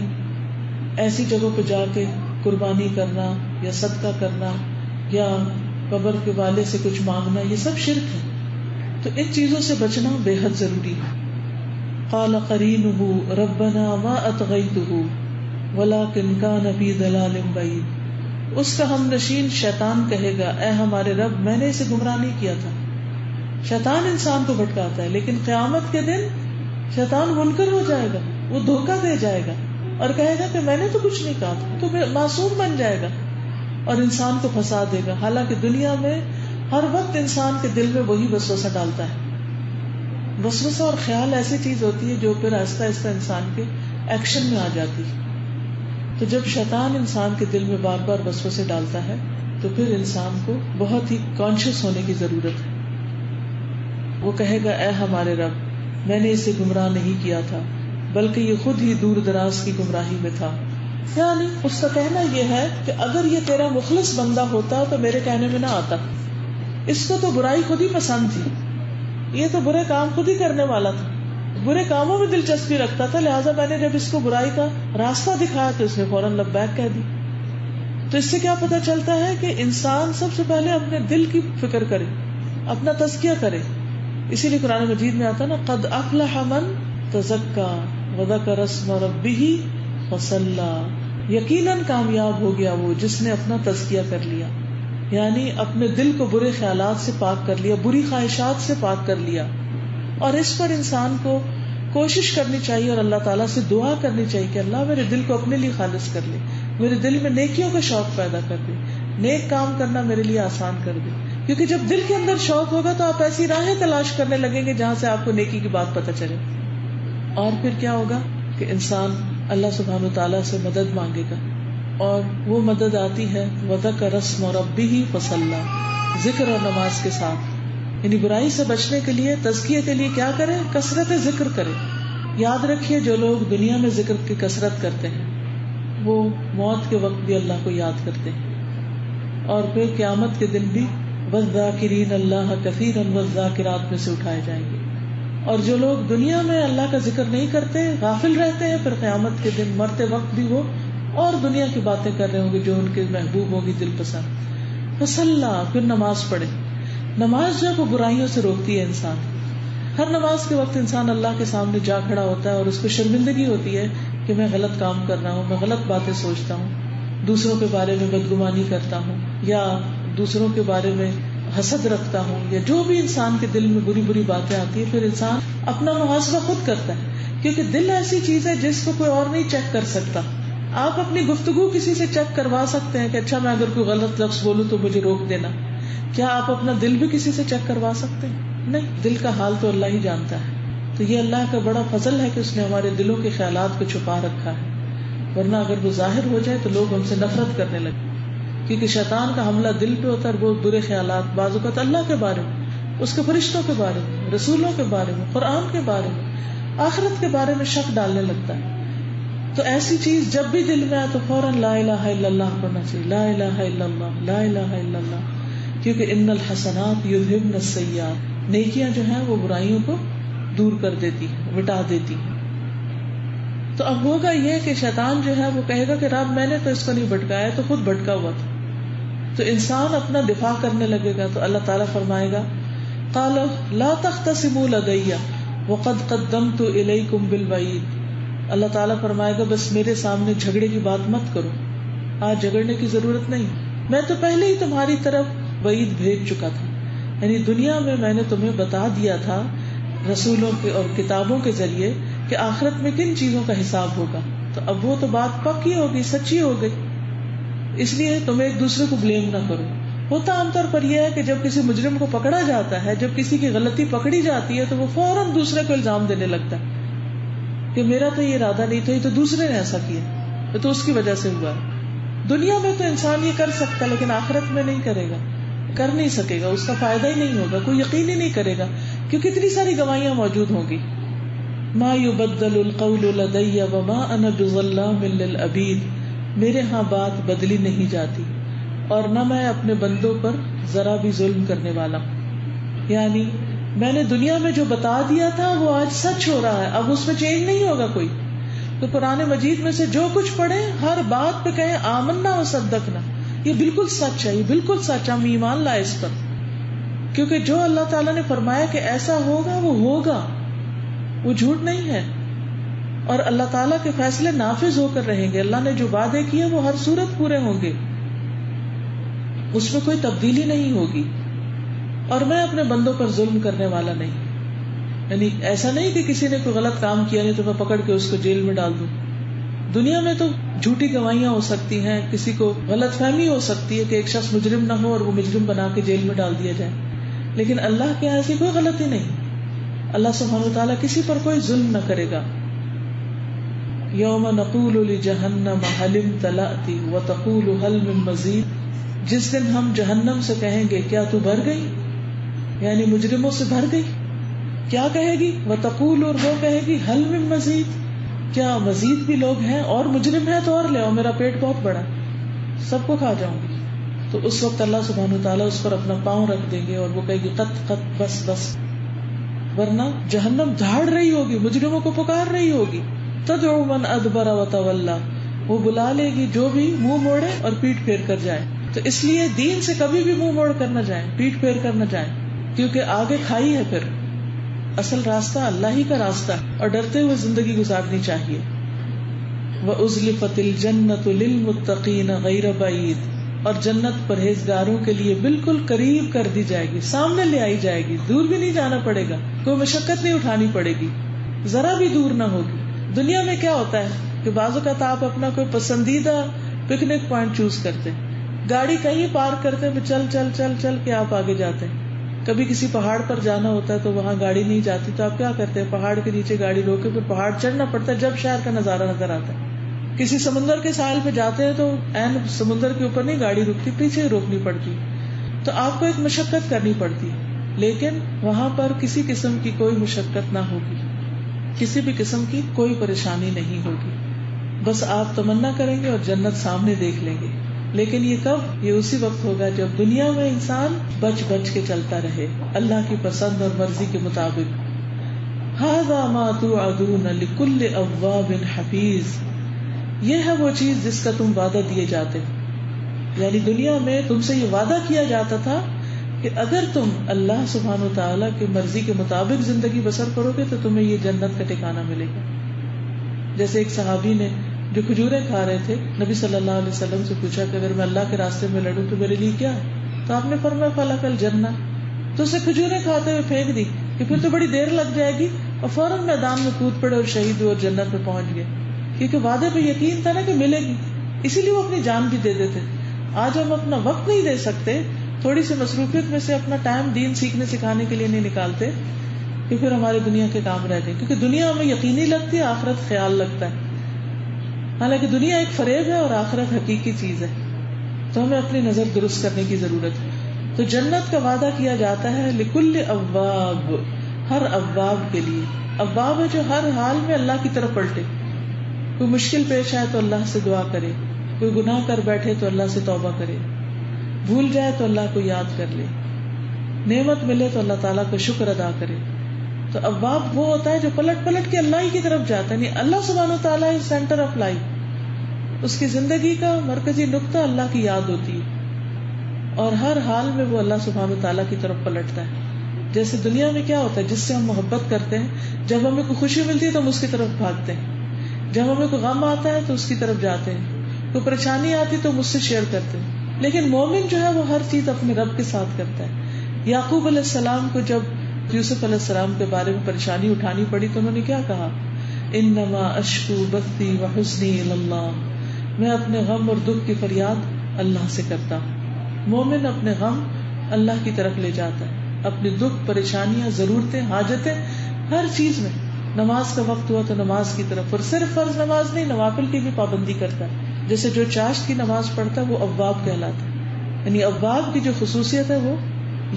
ایسی جگہوں پہ جا کے قربانی کرنا یا صدقہ کرنا یا قبر کے والے سے کچھ مانگنا، یہ سب شرک ہے. تو ان چیزوں سے بچنا بے حد ضروری ہے. قال قرینہ ربنا ما اطغیتہ ولکن کان فی ضلال بعید. اس کا ہم نشین شیطان کہے گا، اے ہمارے رب، میں نے اسے گمراہ نہیں کیا تھا. شیطان انسان کو بھٹکاتا ہے، لیکن قیامت کے دن شیطان منکر ہو جائے گا، وہ دھوکہ دے جائے گا اور کہے گا کہ میں نے تو کچھ نہیں کہا تھا، تو معصوم بن جائے گا اور انسان کو پھنسا دے گا. حالانکہ دنیا میں ہر وقت انسان کے دل میں وہی وسوسہ ڈالتا ہے. وسوسہ اور خیال ایسی چیز ہوتی ہے جو پھر آہستہ آہستہ انسان کے ایکشن میں آ جاتی ہے. تو جب شیطان انسان کے دل میں بار بار وسوسے ڈالتا ہے تو پھر انسان کو بہت ہی کانشیس ہونے کی ضرورت ہے. وہ کہے گا، اے ہمارے رب، میں نے اسے گمراہ نہیں کیا تھا، بلکہ یہ خود ہی دور دراز کی گمراہی میں تھا. یعنی اس کا کہنا یہ ہے کہ اگر یہ تیرا مخلص بندہ ہوتا تو میرے کہنے میں نہ آتا. اس کو تو برائی خود ہی پسند تھی، یہ تو برے کام خود ہی کرنے والا تھا، برے کاموں میں دلچسپی رکھتا تھا، لہٰذا میں نے جب اس کو برائی کا راستہ دکھایا تو اس نے فوراً لبیک کہہ دی. تو اس سے کیا پتہ چلتا ہے کہ انسان سب سے پہلے اپنے دل کی فکر کرے، اپنا تزکیہ کرے. اسی لیے قرآن مجید میں آتا نا، قد افلح من تزکا وذکر اسم ربہ فصلی. یقیناً کامیاب ہو گیا وہ جس نے اپنا تزکیہ کر لیا، یعنی اپنے دل کو برے خیالات سے پاک کر لیا، بری خواہشات سے پاک کر لیا. اور اس پر انسان کو کوشش کرنی چاہیے اور اللہ تعالیٰ سے دعا کرنی چاہیے کہ اللہ میرے دل کو اپنے لیے خالص کر لے، میرے دل میں نیکیوں کا شوق پیدا کر دے، نیک کام کرنا میرے لیے آسان کر دے. کیونکہ جب دل کے اندر شوق ہوگا تو آپ ایسی راہیں تلاش کرنے لگیں گے جہاں سے آپ کو نیکی کی بات پتہ چلے. اور پھر کیا ہوگا کہ انسان اللہ سبحانہ وتعالیٰ سے مدد مانگے گا، اور وہ مدد آتی ہے وذکر اسم ربہ فصلی، ذکر اور نماز کے ساتھ. یعنی برائی سے بچنے کے لیے، تزکیے کے لیے کیا کریں؟ کثرت ذکر کریں. یاد رکھیے جو لوگ دنیا میں ذکر کی کثرت کرتے ہیں وہ موت کے وقت بھی اللہ کو یاد کرتے ہیں، اور پھر قیامت کے دن بھی والذاکرین اللہ کثیرا والذاکرات میں سے اٹھائے جائیں گے. اور جو لوگ دنیا میں اللہ کا ذکر نہیں کرتے، غافل رہتے ہیں، پھر قیامت کے دن مرتے وقت بھی وہ اور دنیا کی باتیں کر رہے ہوں گے جو ان کے محبوب ہوگی، دل پسند. فصلی، پھر نماز پڑھے. نماز جو ہے وہ برائیوں سے روکتی ہے انسان. ہر نماز کے وقت انسان اللہ کے سامنے جا کھڑا ہوتا ہے اور اس کو شرمندگی ہوتی ہے کہ میں غلط کام کر رہا ہوں، میں غلط باتیں سوچتا ہوں، دوسروں کے بارے میں بدگمانی کرتا ہوں، یا دوسروں کے بارے میں حسد رکھتا ہوں، یا جو بھی انسان کے دل میں بری بری باتیں آتی ہیں. پھر انسان اپنا محاسبہ خود کرتا ہے، کیونکہ دل ایسی چیز ہے جس کو کوئی اور نہیں چیک کر سکتا. آپ اپنی گفتگو کسی سے چیک کروا سکتے ہیں کہ اچھا میں اگر کوئی غلط لفظ بولوں تو مجھے روک دینا. کیا آپ اپنا دل بھی کسی سے چیک کروا سکتے ہیں؟ نہیں. دل کا حال تو اللہ ہی جانتا ہے. تو یہ اللہ کا بڑا فضل ہے کہ اس نے ہمارے دلوں کے خیالات کو چھپا رکھا ہے، ورنہ اگر وہ ظاہر ہو جائے تو لوگ ہم سے نفرت کرنے لگے. کیونکہ شیطان کا حملہ دل پہ ہوتا ہے، وہ برے خیالات، بعض اوقات اللہ کے بارے میں، اس کے فرشتوں کے بارے میں، رسولوں کے بارے میں، قرآن کے بارے میں، آخرت کے بارے میں شک ڈالنے لگتا ہے. تو ایسی چیز جب بھی دل میں آئے تو فوراً لا الہ الا اللہ پڑھنا چاہیے. لا الہ الا اللہ، لا الہ الا اللہ. کیونکہ ان الحسنات یذہبن السیئات، نیکیاں جو ہیں وہ برائیوں کو دور کر دیتی ہیں، مٹا دیتی ہیں. تو اب ہوگا یہ کہ شیطان جو ہے وہ کہے گا کہ رب میں نے تو اس کو نہیں بھٹکایا، تو خود بھٹکا ہوا تھا. تو انسان اپنا دفاع کرنے لگے گا تو اللہ تعالیٰ فرمائے گا قال لا تختصموا لدی وقد قدمت الیکم بالوعید. اللہ تعالیٰ فرمائے گا بس میرے سامنے جھگڑے کی بات مت کرو، آج جھگڑنے کی ضرورت نہیں، میں تو پہلے ہی تمہاری طرف وعید بھیج چکا تھا. یعنی دنیا میں نے تمہیں بتا دیا تھا رسولوں کے اور کتابوں کے ذریعے کہ آخرت میں کن چیزوں کا حساب ہوگا. تو اب وہ تو بات پکی ہو گئی، سچی ہو گئی. اس لیے تم ایک دوسرے کو بلیم نہ کرو. ہوتا عام طور پر یہ ہے کہ جب کسی مجرم کو پکڑا جاتا ہے، جب کسی کی غلطی پکڑی جاتی ہے تو وہ فوراً دوسرے کو الزام دینے لگتا ہے کہ میرا تو یہ ارادہ نہیں تھا، یہ تو دوسرے نے ایسا کیا، یہ تو اس کی وجہ سے ہوا ہے. دنیا میں تو انسان یہ کر سکتا ہے لیکن آخرت میں نہیں کرے گا، کر نہیں سکے گا، اس کا فائدہ ہی نہیں ہوگا، کوئی یقین ہی نہیں کرے گا، کیونکہ اتنی ساری گواہیاں موجود ہوں گی. ما یبدل القول لدی وما انا بظلام للعبید، میرے ہاں بات بدلی نہیں جاتی اور نہ میں اپنے بندوں پر ذرا بھی ظلم کرنے والا ہوں. یعنی میں نے دنیا میں جو بتا دیا تھا وہ آج سچ ہو رہا ہے، اب اس میں چینج نہیں ہوگا کوئی. تو قرآن مجید میں سے جو کچھ پڑھے ہر بات پہ کہیں آمنا و صدقنا، یہ بالکل سچ ہے، یہ بالکل سچ، ہم ایمان لائے اس پر، کیونکہ جو اللہ تعالیٰ نے فرمایا کہ ایسا ہوگا وہ ہوگا، وہ جھوٹ نہیں ہے. اور اللہ تعالیٰ کے فیصلے نافذ ہو کر رہیں گے. اللہ نے جو وعدے کیے وہ ہر صورت پورے ہوں گے، اس میں کوئی تبدیلی نہیں ہوگی. اور میں اپنے بندوں پر ظلم کرنے والا نہیں. یعنی ایسا نہیں کہ کسی نے کوئی غلط کام کیا نہیں تو میں پکڑ کے اس کو جیل میں ڈال دوں. دنیا میں تو جھوٹی گواہیاں ہو سکتی ہیں، کسی کو غلط فہمی ہو سکتی ہے کہ ایک شخص مجرم نہ ہو اور وہ مجرم بنا کے جیل میں ڈال دیا جائے، لیکن اللہ کے یہاں ایسی کوئی غلطی نہیں. اللہ سبحانہ وتعالیٰ کسی پر کوئی ظلم نہ کرے گا. یوم نقول لجہنم حل امتلأت وتقول حل من مزید، جس دن ہم جہنم سے کہیں گے کیا تو بھر گئی، یعنی مجرموں سے بھر گئی. کیا کہے گی؟ وتقول، اور وہ کہے گی حل من مزید، کیا مزید بھی لوگ ہیں اور مجرم ہیں تو اور لے آؤ، میرا پیٹ بہت بڑا ہے، سب کو کھا جاؤں گی. تو اس وقت اللہ سبحانہ وتعالیٰ اس پر اپنا پاؤں رکھ دیں گے اور وہ کہے گی قط قط، بس بس. ورنہ جہنم دھاڑ رہی ہوگی، مجرموں کو پکار رہی ہوگی. تدعو من ادبر وتولى، وہ بلا لے گی جو بھی منہ موڑے اور پیٹ پھیر کر جائے. تو اس لیے دین سے کبھی بھی منہ موڑ کر نہ جائیں، پیٹ پھیر کر نہ جائیں، کیونکہ آگے کھائی ہے. پھر اصل راستہ اللہ ہی کا راستہ، اور ڈرتے ہوئے زندگی گزارنی چاہیے. وَأُزْلِفَتِ الْجَنَّةُ لِلْمُتَّقِينَ غَيْرَ بَعِيدٍ، اور جنت پرہیزگاروں کے لیے بالکل قریب کر دی جائے گی، سامنے لے آئی جائے گی، دور بھی نہیں جانا پڑے گا، کوئی مشقت نہیں اٹھانی پڑے گی، ذرا بھی دور نہ ہوگی. دنیا میں کیا ہوتا ہے کہ بعض اوقات آپ اپنا کوئی پسندیدہ پکنک پوائنٹ چوز کرتے ہیں، گاڑی کہیں پارک کرتے ہیں، چل چل چل چل کے آپ آگے جاتے ہیں. کبھی کسی پہاڑ پر جانا ہوتا ہے تو وہاں گاڑی نہیں جاتی تو آپ کیا کرتے ہیں، پہاڑ کے نیچے گاڑی روکے پھر پہاڑ چڑھنا پڑتا ہے جب شہر کا نظارہ نظر آتا ہے. کسی سمندر کے ساحل پہ جاتے ہیں تو عین سمندر کے اوپر نہیں گاڑی رکتی، پیچھے روکنی پڑتی. تو آپ کو ایک مشقت کرنی پڑتی، لیکن وہاں پر کسی قسم کی کوئی مشقت نہ ہوگی، کسی بھی قسم کی کوئی پریشانی نہیں ہوگی. بس آپ تمنا کریں گے اور جنت سامنے دیکھ لیں گے. لیکن یہ کب؟ یہ اسی وقت ہوگا جب دنیا میں انسان بچ بچ کے چلتا رہے اللہ کی پسند اور مرضی کے مطابق. ھذا ما توعدون لکل اواب حفیظ، یہ ہے وہ چیز جس کا تم وعدہ دیے جاتے ہو. یعنی دنیا میں تم سے یہ وعدہ کیا جاتا تھا کہ اگر تم اللہ سبحانہ وتعالیٰ کی مرضی کے مطابق زندگی بسر کرو گے تو تمہیں یہ جنت کا ٹھکانہ ملے گا. جیسے ایک صحابی نے جو کھجوریں کھا رہے تھے نبی صلی اللہ علیہ وسلم سے پوچھا کہ اگر میں اللہ کے راستے میں لڑوں تو میرے لیے کیا ہے؟ تو آپ نے فرمایا فلک الجنہ. تو اسے کھجوریں کھاتے ہوئے پھینک دی کہ پھر تو بڑی دیر لگ جائے گی، اور فوراً میدان میں کود پڑے اور شہید ہوئے اور جنت میں پہنچ گئے، کیونکہ وعدے پہ یقین تھا نا کہ ملے گی، اسی لیے وہ اپنی جان بھی دے دیتے. آج ہم اپنا وقت نہیں دے سکتے، تھوڑی سی مصروفیت میں سے اپنا ٹائم دین سیکھنے سکھانے کے لیے نہیں نکالتے کہ پھر ہمارے دنیا کے کام رہ جائیں، کیونکہ دنیا ہمیں یقینی لگتی ہے، آخرت خیال لگتا ہے. حالانکہ دنیا ایک فریب ہے اور آخرت حقیقی چیز ہے. تو ہمیں اپنی نظر درست کرنے کی ضرورت ہے. تو جنت کا وعدہ کیا جاتا ہے لکل اواب، ہر اواب کے لیے. اواب ہے جو ہر حال میں اللہ کی طرف پلٹے، کوئی مشکل پیش آئے تو اللہ سے دعا کرے، کوئی گناہ کر بیٹھے تو اللہ سے توبہ کرے، بھول جائے تو اللہ کو یاد کر لے، نعمت ملے تو اللہ تعالیٰ کا شکر ادا کرے. تو اواب وہ ہوتا ہے جو پلٹ پلٹ کے اللہ ہی کی طرف جاتا ہے، یعنی اللہ سبحانہ وتعالیٰ از سینٹر آف لائف، اس کی زندگی کا مرکزی نقطہ اللہ کی یاد ہوتی ہے، اور ہر حال میں وہ اللہ سبحانہ وتعالیٰ کی طرف پلٹتا ہے. جیسے دنیا میں کیا ہوتا ہے، جس سے ہم محبت کرتے ہیں، جب ہمیں کوئی خوشی ملتی ہے تو ہم اس کی طرف بھاگتے ہیں، جب ہمیں کوئی غم آتا ہے تو اس کی طرف جاتے ہیں، کوئی پریشانی آتی تو ہم اس سے شیئر کرتے ہیں. لیکن مومن جو ہے وہ ہر چیز اپنے رب کے ساتھ کرتا ہے. یعقوب علیہ السلام کو جب یوسف علیہ السلام کے بارے میں پریشانی اٹھانی پڑی تو انہوں نے کیا کہا؟ انما اشکو بثی وحزنی الی اللہ، میں اپنے غم اور دکھ کی فریاد اللہ سے کرتا ہوں. مومن اپنے غم اللہ کی طرف لے جاتا ہے، اپنے دکھ، پریشانیاں، ضرورتیں، حاجتیں، ہر چیز میں. نماز کا وقت ہوا تو نماز کی طرف، اور صرف فرض نماز نہیں، نوافل کی بھی پابندی کرتا ہے. جیسے جو چاشت کی نماز پڑھتا ہے وہ اواب کہلاتا ہے. یعنی اواب کی جو خصوصیت ہے وہ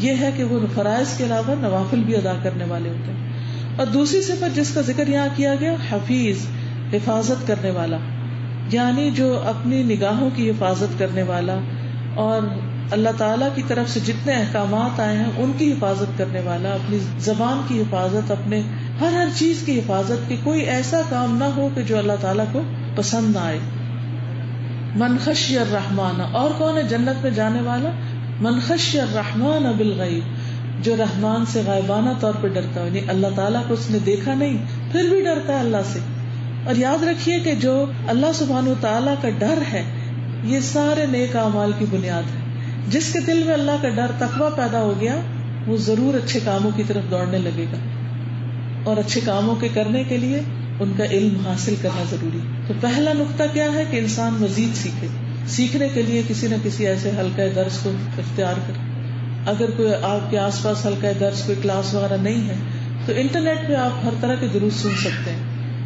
یہ ہے کہ وہ فرائض کے علاوہ نوافل بھی ادا کرنے والے ہوتے ہیں. اور دوسری صفت جس کا ذکر یہاں کیا گیا حفیظ، حفاظت کرنے والا، یعنی جو اپنی نگاہوں کی حفاظت کرنے والا اور اللہ تعالیٰ کی طرف سے جتنے احکامات آئے ہیں ان کی حفاظت کرنے والا، اپنی زبان کی حفاظت، اپنے ہر چیز کی حفاظت کہ کوئی ایسا کام نہ ہو کہ جو اللہ تعالیٰ کو پسند نہ آئے. من خشی الرحمن، اور کون ہے جنت میں جانے والا؟ من خشی الرحمن بالغیب، جو رحمان سے غائبانہ طور پہ ڈرتا ہے، یعنی اللہ تعالیٰ کو اس نے دیکھا نہیں پھر بھی ڈرتا ہے اللہ سے. اور یاد رکھیے کہ جو اللہ سبحانہ وتعالیٰ کا ڈر ہے یہ سارے نیک اعمال کی بنیاد ہے. جس کے دل میں اللہ کا ڈر تقویٰ پیدا ہو گیا وہ ضرور اچھے کاموں کی طرف دوڑنے لگے گا، اور اچھے کاموں کے کرنے کے لیے ان کا علم حاصل کرنا ضروری. تو پہلا نقطہ کیا ہے کہ انسان مزید سیکھے. سیکھنے کے لیے کسی نہ کسی ایسے حلقہ درس کو اختیار کرے. اگر کوئی آپ کے آس پاس حلقہ درس کوئی کلاس وغیرہ نہیں ہے تو انٹرنیٹ پہ آپ ہر طرح کے دروس سن سکتے ہیں.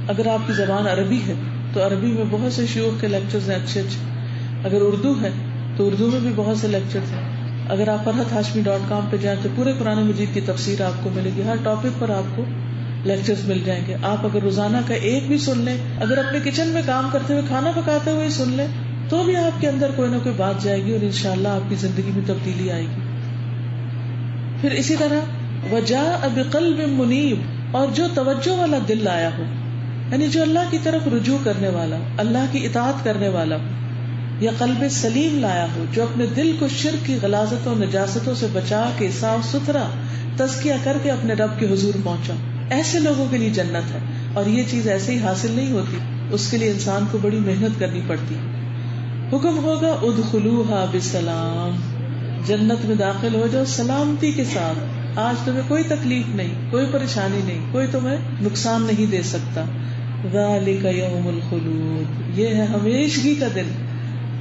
اگر آپ کی زبان عربی ہے تو عربی میں بہت سے شیوخ کے لیکچرز ہیں اچھے اچھے. اگر اردو ہے تو اردو میں بھی بہت سے لیکچرز ہیں. اگر آپ farhathashmi.com پہ جائیں تو پورے قرآن مجید کی تفسیر آپ کو ملے گی. ہر ٹاپک پر آپ کو لیکچرز مل جائیں گے. آپ اگر روزانہ کا ایک بھی سن لیں، اگر اپنے کچن میں کام کرتے ہوئے کھانا پکاتے ہوئے سن لیں تو بھی آپ کے اندر کوئی نہ کوئی بات جائے گی اور انشاءاللہ آپ کی زندگی میں تبدیلی آئے گی. پھر اسی طرح وجاء بقلب منیب، اور جو توجہ والا دل لایا ہو، یعنی جو اللہ کی طرف رجوع کرنے والا، اللہ کی اطاعت کرنے والا ہو، یا قلب سلیم لایا ہو جو اپنے دل کو شرک کی غلاظتوں نجاستوں سے بچا کے صاف ستھرا تزکیہ کر کے اپنے رب کے حضور پہنچا. ایسے لوگوں کے لیے جنت ہے. اور یہ چیز ایسے ہی حاصل نہیں ہوتی، اس کے لیے انسان کو بڑی محنت کرنی پڑتی. حکم ہوگا ادخلوها بسلام، جنت میں داخل ہو جاؤ سلامتی کے ساتھ. آج تمہیں کوئی تکلیف نہیں، کوئی پریشانی نہیں، کوئی تمہیں نقصان نہیں دے سکتا. ذالک یوم الخلود، یہ ہے ہمیشگی کا دن.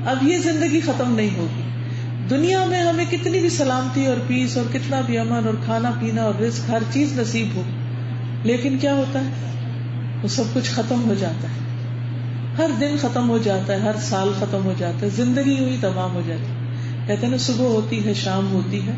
اب یہ زندگی ختم نہیں ہوگی. دنیا میں ہمیں کتنی بھی سلامتی اور پیس اور کتنا بھی امن اور کھانا پینا اور رزق ہر چیز نصیب ہو، لیکن کیا ہوتا ہے؟ وہ سب کچھ ختم ہو جاتا ہے. ہر دن ختم ہو جاتا ہے، ہر سال ختم ہو جاتا ہے، زندگی یوں ہی تمام ہو جاتی ہے. کہتے ہیں نا صبح ہوتی ہے شام ہوتی ہے،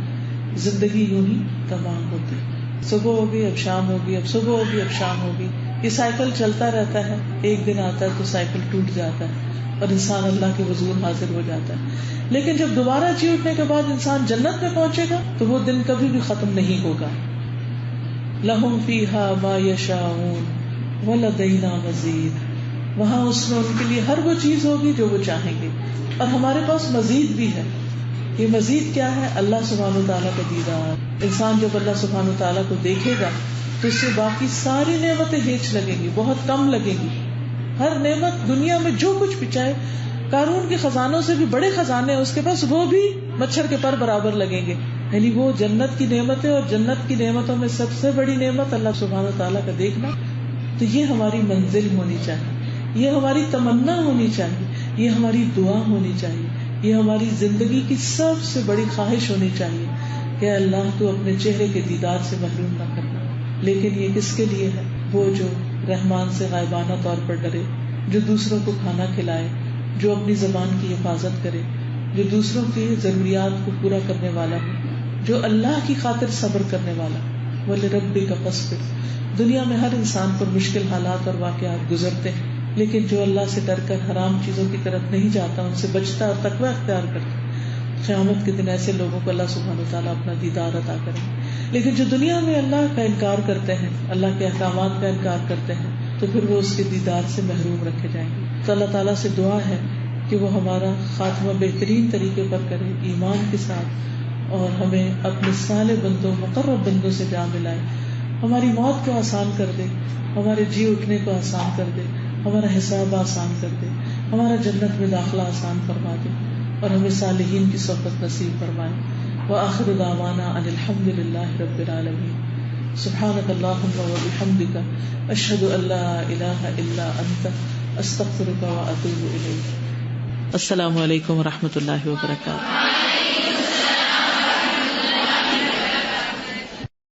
زندگی یوں ہی تمام ہوتی ہے. صبح ہوگی اب شام ہوگی، اب صبح ہوگی اب شام ہوگی. یہ سائیکل چلتا رہتا ہے. ایک دن آتا ہے تو سائیکل ٹوٹ جاتا ہے اور انسان اللہ کے حضور حاضر ہو جاتا ہے. لیکن جب دوبارہ جی اٹھنے کے بعد انسان جنت میں پہنچے گا تو وہ دن کبھی بھی ختم نہیں ہوگا. لہم فیہا ما یشاؤون ولدینا مزید، وہاں اس میں ان کے لیے ہر وہ چیز ہوگی جو وہ چاہیں گے، اور ہمارے پاس مزید بھی ہے. یہ مزید کیا ہے؟ اللہ سبحانہ وتعالیٰ کا دیدار. انسان جب اللہ سبحانہ وتعالیٰ کو دیکھے گا تو اس سے باقی ساری نعمتیں ہیچ لگیں گی، بہت کم لگیں گی. ہر نعمت دنیا میں جو کچھ بھی، چاہے قارون کے خزانوں سے بھی بڑے خزانے ہیں اس کے پاس، وہ بھی مچھر کے پر برابر لگیں گے. یعنی وہ جنت کی نعمتیں، اور جنت کی نعمتوں میں سب سے بڑی نعمت اللہ سبحانہ وتعالیٰ کا دیکھنا. تو یہ ہماری منزل ہونی چاہیے، یہ ہماری تمنا ہونی چاہیے، یہ ہماری دعا ہونی چاہیے، یہ ہماری زندگی کی سب سے بڑی خواہش ہونی چاہیے کہ اللہ تو اپنے چہرے کے دیدار سے محروم نہ کرنا. لیکن یہ کس کے لیے ہے؟ وہ جو رحمان سے غائبانہ طور پر ڈرے، جو دوسروں کو کھانا کھلائے، جو اپنی زبان کی حفاظت کرے، جو دوسروں کی ضروریات کو پورا کرنے والا ہو، جو اللہ کی خاطر صبر کرنے والا. وَلِرَبِّكَ فَاصْبِرْ. دنیا میں ہر انسان پر مشکل حالات اور واقعات گزرتے ہیں، لیکن جو اللہ سے ڈر کر حرام چیزوں کی طرف نہیں جاتا، ان سے بچتا اور تقوی اختیار کرتا، قیامت کے دن ایسے لوگوں کو اللہ سبحانہ وتعالیٰ اپنا دیدار عطا کرے. لیکن جو دنیا میں اللہ کا انکار کرتے ہیں، اللہ کے احکامات کا انکار کرتے ہیں، تو پھر وہ اس کے دیدار سے محروم رکھے جائیں گے. تو اللہ تعالیٰ سے دعا ہے کہ وہ ہمارا خاتمہ بہترین طریقے پر کرے، ایمان کے ساتھ، اور ہمیں اپنے صالح بندوں، مقرب بندوں سے جا ملائے. ہماری موت کو آسان کر دے، ہمارے جی اٹھنے کو آسان کر دے، ہمارا حساب آسان کر دے، ہمارا جنت میں داخلہ آسان فرما دے، اور ہمیں صالحین کی صحبت نصیب فرمائے. وآخر دعوانا ان الحمد للہ رب العالمین. سبحانک اللہم وبحمدک، اشہد ان لا الہ الا انت، استغفرک واتوب الیک. السلام علیکم ورحمۃ اللہ وبرکاتہ.